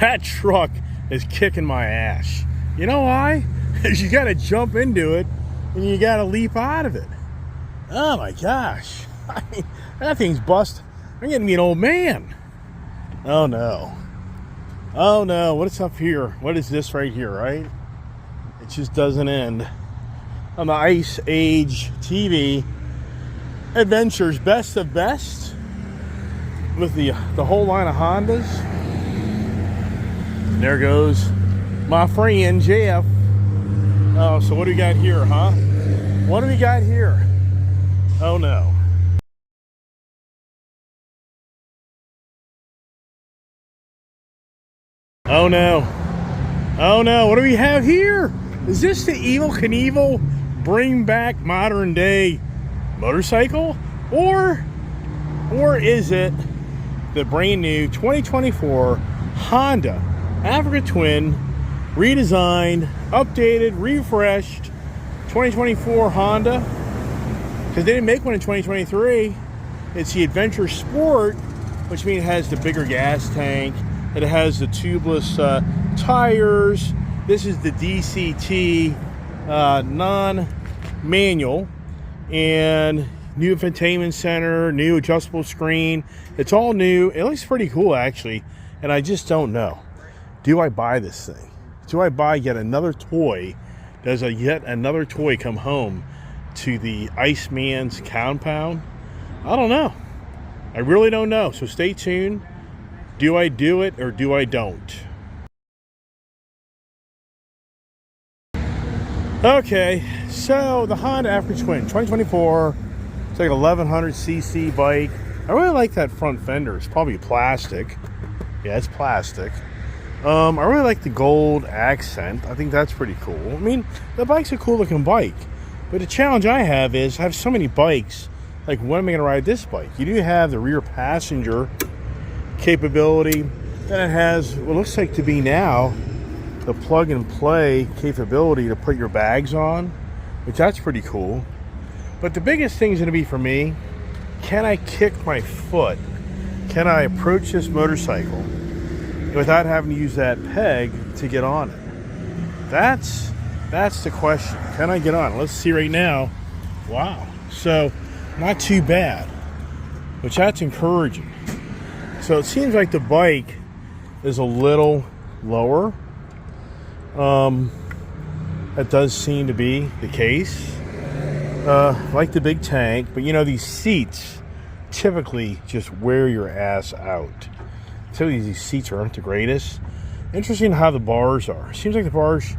that truck is kicking my ass. You know why? Because you got to jump into it and you got to leap out of it. Oh my gosh. I mean, that thing's busted. I'm getting to be an old man. Oh no. Oh no, what's up here? What is this right here, right? It just doesn't end. On the Ice Age TV Adventures Best of Best with the whole line of Hondas. There goes my friend Jeff. Oh, so what do we got here, huh? What do we got here? Oh no. Oh no. Oh no, what do we have here? Is this the Evel Knievel bring back modern day motorcycle? Or is it the brand new 2024 Honda Africa Twin, redesigned, updated, refreshed 2024 Honda? Because they didn't make one in 2023. It's the Adventure Sport, which means it has the bigger gas tank. It has the tubeless tires. This is the DCT non-manual, and new infotainment center, new adjustable screen. It's all new. It looks pretty cool, actually, and I just don't know. Do I buy this thing? Do I buy yet another toy? Does yet another toy come home to the Iceman's compound? I don't know. I really don't know. So stay tuned. Do I do it or do I don't? Okay, so the Honda Africa Twin 2024. It's like an 1100cc bike. I really like that front fender. It's probably plastic. Yeah, it's plastic. I really like the gold accent. I think that's pretty cool. I mean, the bike's a cool looking bike. But the challenge I have is I have so many bikes. Like, when am I going to ride this bike? You do have the rear passenger capability. Then it has what looks like to be now the plug and play capability to put your bags on, which that's pretty cool. But the biggest thing is going to be for me, can I kick my foot? Can I approach this motorcycle without having to use that peg to get on it? That's the question. Can I get on it? Let's see right now. Wow. So not too bad, which that's encouraging. So it seems like the bike is a little lower. That does seem to be the case. Like the big tank, but you know, these seats typically just wear your ass out. Typically these seats aren't the greatest. Interesting how the bars are. Seems like the bars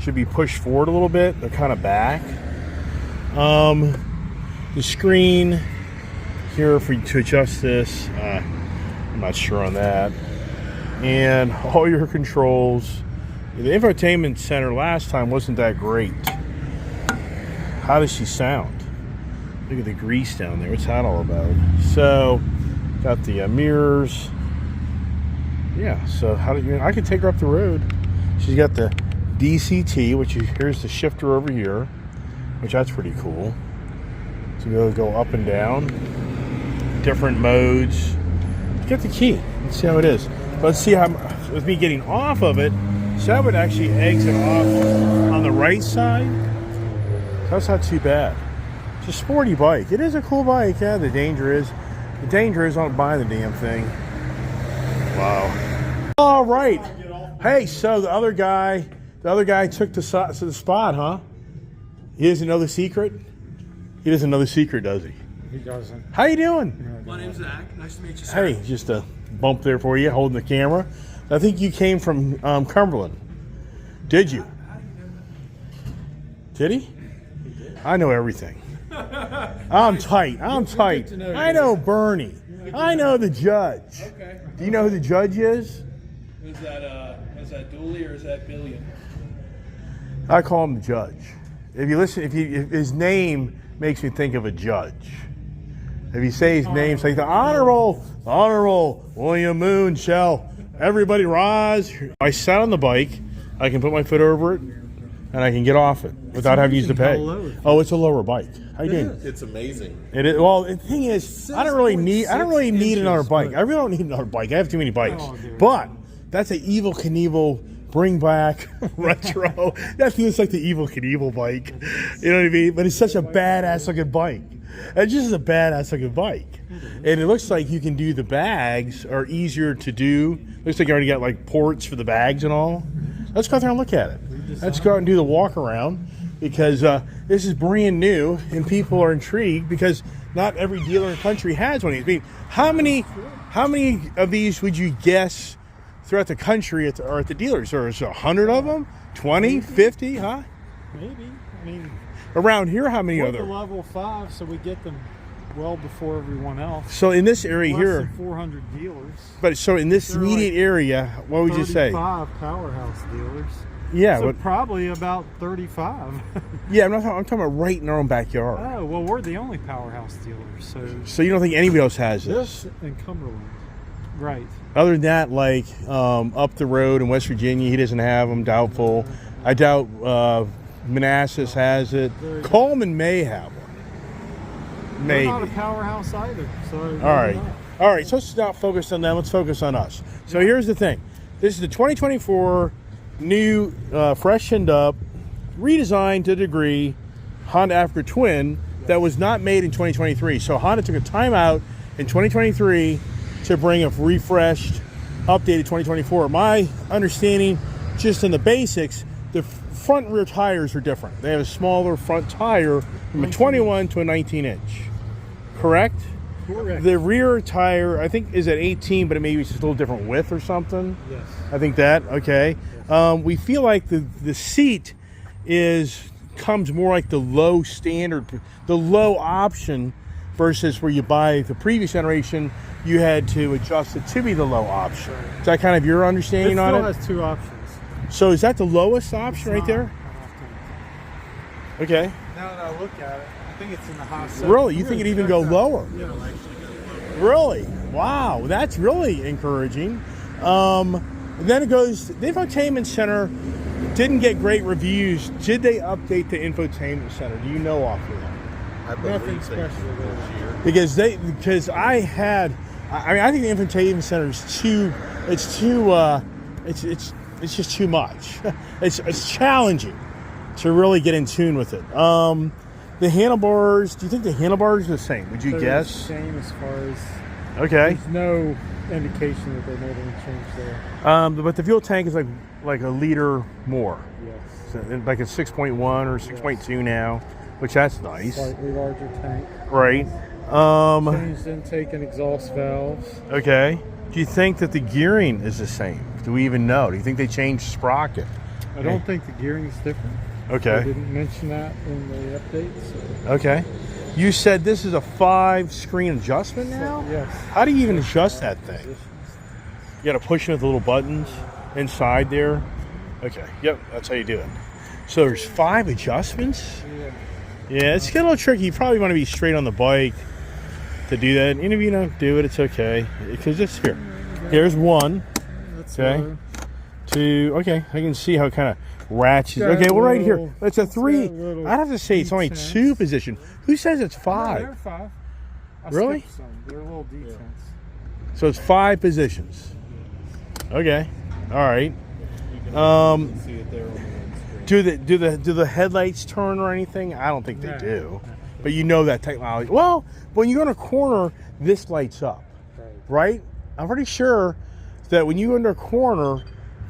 should be pushed forward a little bit. They're kind of back. The screen here for you to adjust this, I'm not sure on that. And all your controls. The infotainment center last time wasn't that great. How does she sound? Look at the grease down there. What's that all about? So, got the mirrors. Yeah, so I can take her up the road. She's got the DCT, which is, here's the shifter over here, which that's pretty cool. So go up and down, different modes. Get the key. Let's see how it is. Let's see how, with me getting off of it, so that would actually exit off on the right side. That's not too bad. It's a sporty bike. It is a cool bike. Yeah, the danger is not buying the damn thing. Wow. All right. Hey, so the other guy took the spot, huh? He doesn't know the secret? He doesn't know the secret, does he? He doesn't. How you doing? My name's Zach. Nice to meet you, sir. Hey, just a bump there for you, holding the camera. I think you came from Cumberland. Did you? Did he? I know everything. I'm tight. I know Bernie. I know the judge. Okay. Do you know who the judge is? Is that Dooley or is that Billion? I call him the judge. If you listen, if his name makes me think of a judge. If you say his name, say the Honorable William Moon shall everybody rise. I sat on the bike. I can put my foot over it, and I can get off it without having to use the peg. Oh, it's a lower bike. How you doing? It's amazing. It is. Well, the thing is, I don't really need another bike. I really don't need another bike. I have too many bikes. But that's an Evil Knievel bring back retro. That feels like the Evil Knievel bike. You know what I mean? But it's such a badass looking bike. It just is a badass looking bike. And it looks like you can do the bags are easier to do. Looks like you already got like ports for the bags and all. Let's go out there and look at it. Let's go out and do the walk around because this is brand new and people are intrigued because not every dealer in the country has one of these. I mean, how many of these would you guess throughout the country are at the dealers? Or is there 100 of them? 20? 50? Huh? Maybe. I mean, around here, how many we're other? the level 5, so we get them well before everyone else. So in this area Less here, than 400 dealers. but so in this There are immediate like area, what would you say? 35 powerhouse dealers. Yeah, So but, probably about 35. yeah. I'm talking about right in our own backyard. Oh, well, we're the only powerhouse dealers. So So you don't think anybody else has it? this and Cumberland. Right. Other than that, like up the road in West Virginia, he doesn't have them. Doubtful. I doubt Manassas has it. Coleman may have one. They're Maybe. not a powerhouse either. So All right. All right. So let's not focus on them. Let's focus on us. So here's the thing. This is the 2024 new, freshened up, redesigned to a degree Honda Africa Twin that was not made in 2023. So Honda took a timeout in 2023 to bring a refreshed, updated 2024. My understanding, just in the basics, the front and rear tires are different. They have a smaller front tire from a 21 to a 19 inch. Correct? Correct. The rear tire, I think, is at 18, but it maybe it's just a little different width or something. Yes. I think that, okay. We feel like the seat comes more like the low standard, the low option versus where you buy the previous generation, you had to adjust it to be the low option. Right. Is that kind of your understanding It on still it? has 2 options. So is that the lowest option right It's there? not, I don't think. Okay. Now that I look at it, I think it's in the high 70s. Really? You think it even go lower? Yeah. Really? Wow, that's really encouraging. Then it goes, the infotainment center didn't get great reviews. Did they update the infotainment center? Do you know off of that? Nothing special there. Because I think the infotainment center is it's just too much. It's challenging to really get in tune with it. The handlebars, do you think the handlebars are the same? Would you They're guess? the same as far as Okay. there's no indication that they made any change there. But the fuel tank is like a liter more. Yes. So, like a 6.1 or 6.2 now, which that's nice. Slightly larger tank. Right. Changed intake and exhaust valves. Okay. Do you think that the gearing is the same? Do we even know? Do you think they changed sprocket? I don't think the gearing is different. Okay. I didn't mention that in the updates. So. Okay. You said this is a 5-screen adjustment now? Yes. How do you even adjust that thing? You got to push it with the little buttons inside there. Okay. Yep. That's how you do it. So there's 5 adjustments? Yeah. Yeah, it's getting a little tricky. You probably want to be straight on the bike to do that. And if you don't do it, it's okay. Because it's here. Here's 1. That's Okay. low. 2. Okay. I can see how it kind of ratchets. Got Okay, a well, right here. little- It's a it's 3. got a little I'd have to say it's only detents. 2 position. Who says it's No, 5? they're 5. I Really? skipped some. They're little detents. So it's 5 positions. Okay. All right. See it there on the screen. Do the headlights turn or anything? I don't think they No. do. But you know that technology. Well, when you go in a corner, this lights up, right? I'm pretty sure that when you go into a corner,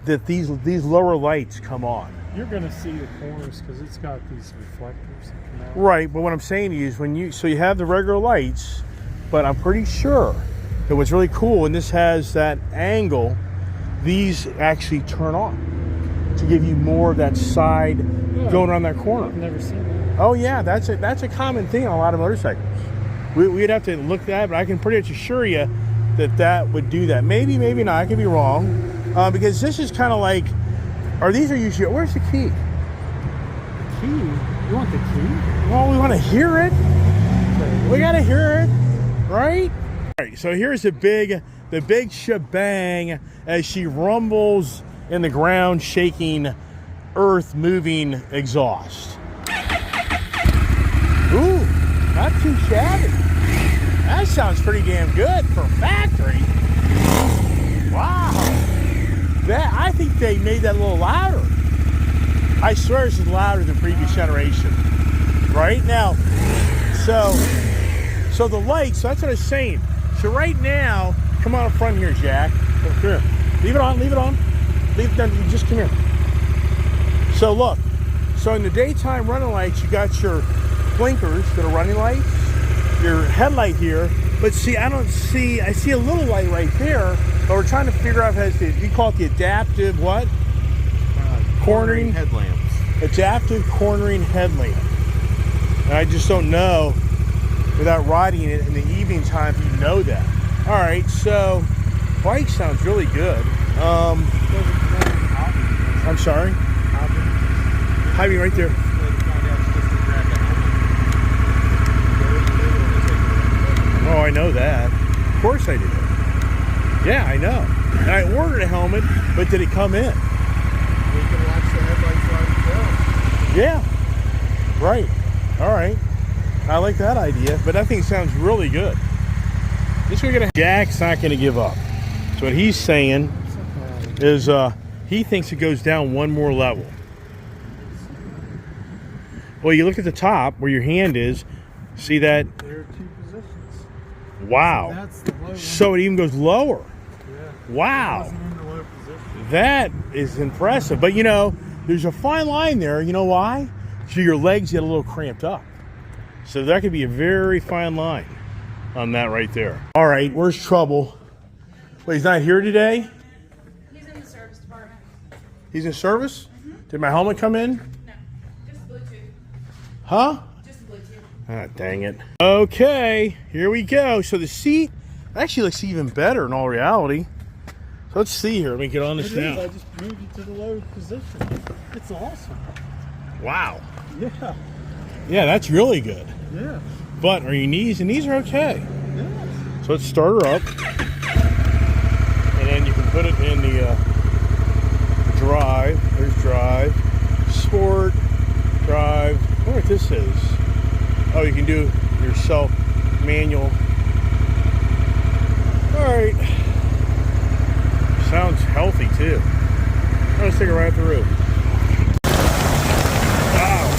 that these lower lights come on. You're going to see the corners because it's got these reflectors that come out. Right. But what I'm saying to you is so you have the regular lights, but I'm pretty sure that what's really cool, and this has that angle, these actually turn on to give you more of that side going around that corner. I've never seen that. Oh yeah, that's a common thing on a lot of motorcycles. We'd have to look at that, but I can pretty much assure you that would do that. Maybe not. I could be wrong, because this is kind of like, these are usually. Where's the key? The key? You want the key? Well, we want to hear it. We got to hear it, right? All right. So here's the big shebang as she rumbles in the ground, shaking, earth-moving exhaust. Ooh, not too shabby. That sounds pretty damn good for factory. Wow. they made that a little louder. I swear this is louder than previous generation. Right now, so the lights, so that's what I was saying. So right now, come on up front here, Jack. Come here. Leave it on, leave it on. Leave it on, just come here. So look, so in the daytime running lights, you got your blinkers that are running lights, your headlight here, but see, I see a little light right there, but we're trying to figure out how to, you call it the adaptive what? Cornering headlamps. Adaptive cornering headlamp. And I just don't know, without riding it in the evening time, if you know that. All right, so bike sounds really good. I'm sorry? Hobby right there. Oh, I know that. Of course I did. Yeah, I know. And I ordered a helmet, but did it come in? You can watch the headlights right now. Yeah. Right. All right. I like that idea, but that thing sounds really good. This we're gonna. Jack's not gonna give up. So what he's saying is he thinks it goes down one more level. Well, you look at the top where your hand is. See that? There are 2 positions. Wow. So that's the low one. So it even goes lower. Yeah. Wow. It wasn't in the low position. That is impressive. But you know, there's a fine line there. You know why? So your legs get a little cramped up. So that could be a very fine line on that right there. All right, where's Trouble? Wait, he's not here today? He's in the service department. He's in service? Did my helmet come in? No, just Bluetooth. Huh? Just Bluetooth. Ah, dang it. Okay, here we go. So the seat actually looks even better in all reality. So let's see here. Let me get on this It is. now. I just moved it to the low position. It's awesome. Wow. Yeah. Yeah, that's really good. Yeah. But are your knees? The knees are okay. Yeah. So let's start her up. And then you can put it in the drive. There's drive. Sport. Drive. I wonder what this is. Oh, you can do yourself manual. Alright. Sounds healthy too. Let's take it right through. Wow.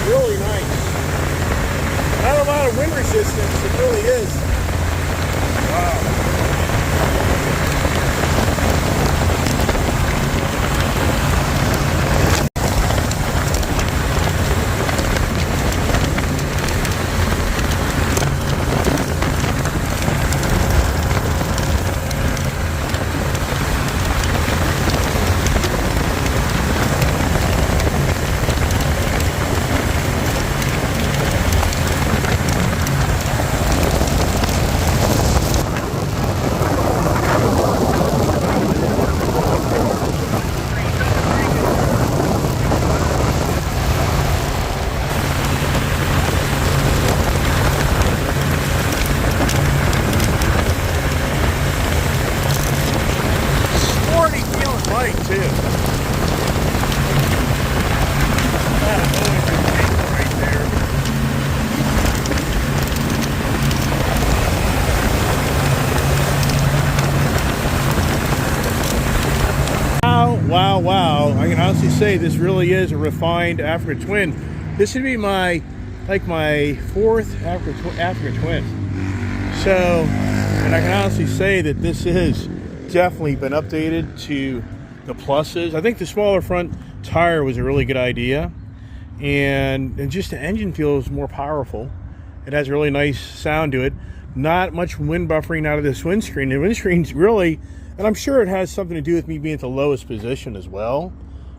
Really nice. Not a lot of wind resistance, it really is. Wow. Wow. I can honestly say this really is a refined African twin. This would be my 4th African twin. So, and I can honestly say that this has definitely been updated to the pluses. I think the smaller front tire was a really good idea. And just the engine feels more powerful. It has a really nice sound to it. Not much wind buffering out of this windscreen. The windscreen's really, and I'm sure it has something to do with me being at the lowest position as well.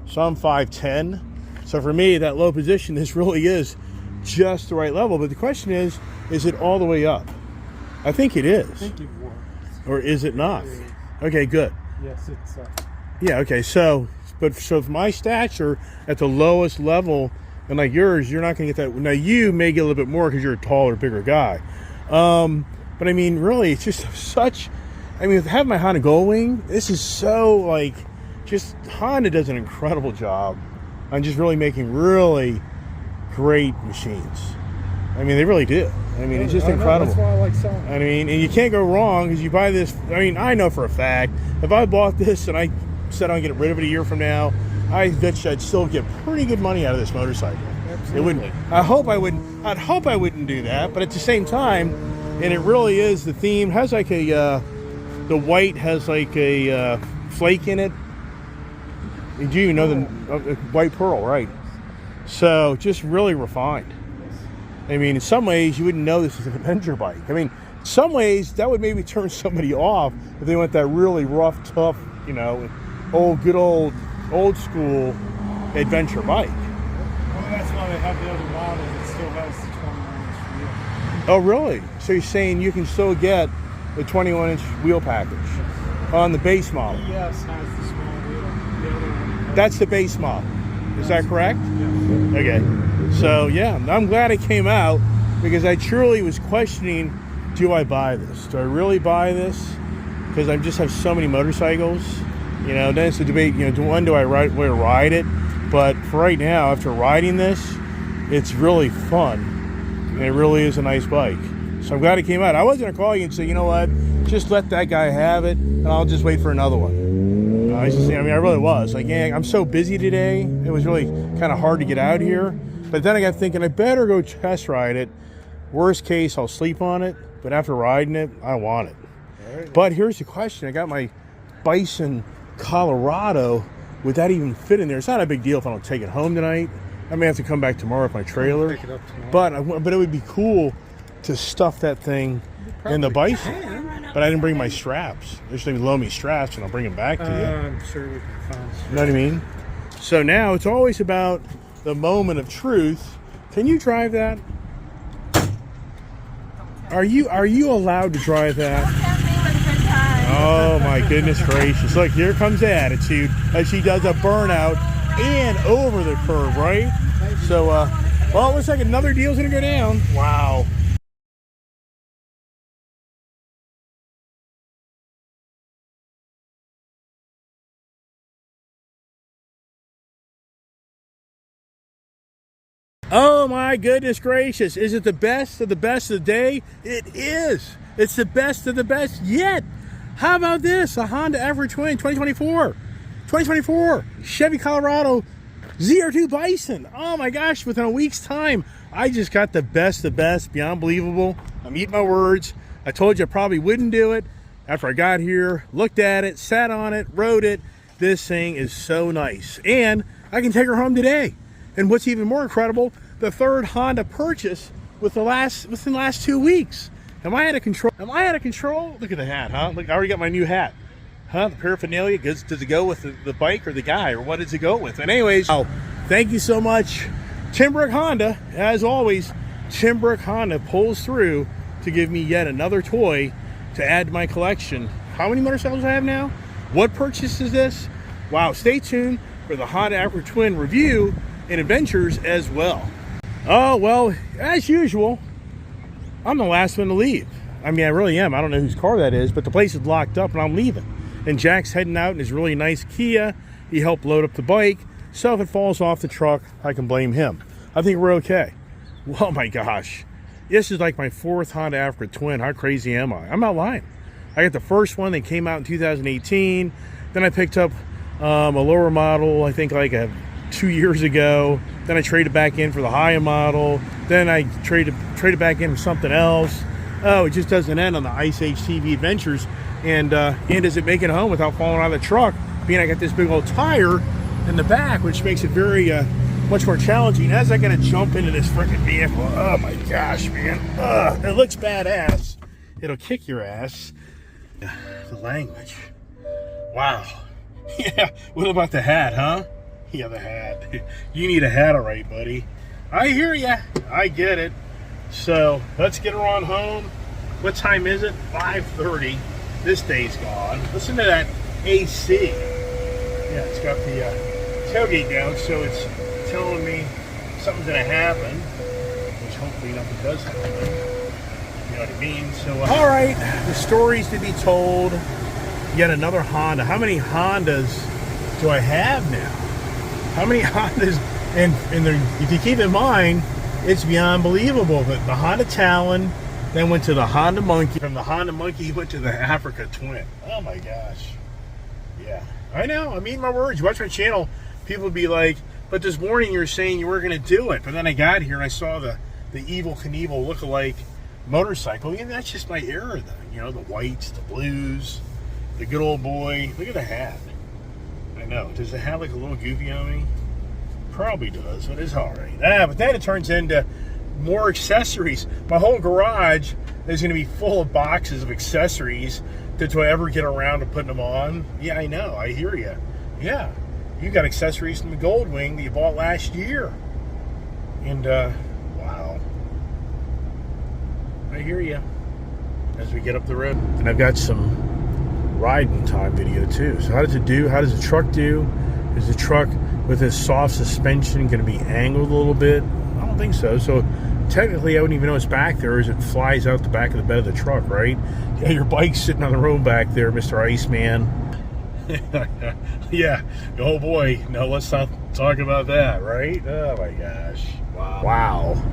So I'm 5'10". So for me, that low position, this really is just the right level. But the question is it all the way up? I think it is. I think you've won. Or is it not? Okay, good. Yes, it's Yeah, okay. So if my stature at the lowest level, and like yours, you're not going to get that. Now, you may get a little bit more because you're a taller, bigger guy. But I mean, really, it's just such... I mean, with having my Honda Goldwing, this is so, just Honda does an incredible job on just really making really great machines. I mean, they really do. I mean, it's just incredible. That's why I like selling it. I mean, and you can't go wrong because you buy this. I mean, I know for a fact, if I bought this and I said I'd get rid of it a year from now, I bet you I'd still get pretty good money out of this motorcycle. It wouldn't. I hope I wouldn't. I'd hope I wouldn't do that. But at the same time, and it really is the theme has like a the white has like a flake in it. Do you know the white pearl, right? So just really refined. I mean, in some ways you wouldn't know this is an adventure bike. I mean, in some ways that would maybe turn somebody off if they want that really rough, tough, you know, good old school adventure bike. Well, that's why they have the other model that still has the 21-inch wheel. Oh, really? So you're saying you can still get the 21-inch wheel package on the base model? Yes, has the small wheel. The other one. That's the base model. Is that correct? Yeah. Okay. So yeah, I'm glad it came out because I truly was questioning, do I buy this? Do I really buy this? Because I just have so many motorcycles. You know, then it's a debate, you know, when do I ride it? But for right now, after riding this, it's really fun. And it really is a nice bike. So I'm glad it came out. I was going to call you and say, you know what, just let that guy have it, and I'll just wait for another one. I really was. Like, yeah, I'm so busy today. It was really kind of hard to get out here. But then I got thinking, I better go test ride it. Worst case, I'll sleep on it. But after riding it, I want it. Right. But here's the question. I got my Bison Colorado. Would that even fit in there? It's not a big deal if I don't take it home tonight. I may have to come back tomorrow with my trailer. Pick it up tomorrow. But it would be cool to stuff that thing in the Bison. But I didn't bring my straps. They should loan me straps and I'll bring them back to you. I'm sure we can find some. You know what I mean? So now it's always about the moment of truth. Can you drive that? Are you allowed to drive that? Oh my goodness gracious. Look, here comes the attitude as she does a burnout and over the curve, right? So, well, it looks like another deal's gonna go down. Wow. Oh my goodness gracious. Is it the best of the best of the day? It is. It's the best of the best yet. How about this? A Honda Africa Twin 2024 Chevy Colorado ZR2 Bison. Oh my gosh, within a week's time, I just got the best of the best, beyond believable. I'm eating my words. I told you I probably wouldn't do it. After I got here, looked at it, sat on it, rode it. This thing is so nice. And I can take her home today. And what's even more incredible, the third Honda purchase within the last 2 weeks. Am I out of control? Am I out of control? Look at the hat, huh? Look, I already got my new hat. Huh? The paraphernalia, does it go with the bike or the guy, or what does it go with? And anyways, thank you so much. Timbrook Honda, as always, Timbrook Honda pulls through to give me yet another toy to add to my collection. How many motorcycles do I have now? What purchase is this? Wow, stay tuned for the Honda Africa Twin review and adventures as well. Oh, well, as usual, I'm the last one to leave. I mean, I really am. I don't know whose car that is, but the place is locked up and I'm leaving. And Jack's heading out in his really nice Kia. He helped load up the bike. So if it falls off the truck, I can blame him. I think we're okay. Oh my gosh. This is like my fourth Honda Africa Twin. How crazy am I? I'm not lying. I got the first one that came out in 2018. Then I picked up a lower model, I think like 2 years ago. Then I traded back in for the higher model. Then I traded back in for something else. Oh, it just doesn't end on the Ice Age TV adventures. And does it make it home without falling out of the truck? Being I got this big old tire in the back, which makes it very much more challenging. As I gotta jump into this freaking vehicle. Oh my gosh, man. It looks badass. It'll kick your ass. The language. Wow. Yeah, what about the hat, huh? Yeah, the hat. You need a hat, all right, buddy. I hear ya. I get it. So let's get her on home. What time is it? 5:30. This day's gone. Listen to that AC. Yeah, it's got the tailgate down, so it's telling me something's gonna happen, which hopefully nothing does happen. You know what I mean? So, all right, the stories to be told. Yet another Honda. How many Hondas do I have now? How many Hondas? And if you keep in mind, it's beyond believable. But the Honda Talon, then went to the Honda Monkey. From the Honda Monkey, went to the Africa Twin. Oh my gosh. Yeah, I know. I mean my words. You watch my channel, people would be like, but this morning you were saying you were going to do it. But then I got here and I saw the Evil Knievel look-alike motorcycle. And that's just my era, though. You know, the whites, the blues, the good old boy. Look at the hat. I know. Does the hat look a little goofy on me? Probably does, but it's all right. But then it turns into more accessories. My whole garage is going to be full of boxes of accessories do I ever get around to putting them on. Yeah, I know. I hear you. Yeah. You got accessories from the Goldwing that you bought last year. And, wow. I hear you. As we get up the road. And I've got some riding time video, too. So how does it do? How does the truck do? Is the truck with this soft suspension going to be angled a little bit? I don't think so. So technically, I wouldn't even know it's back there as it flies out the back of the bed of the truck, right? Yeah, your bike's sitting on the road back there, Mr. Iceman. Yeah. Oh boy. No, let's not talk about that, right? Oh my gosh. Wow. Wow.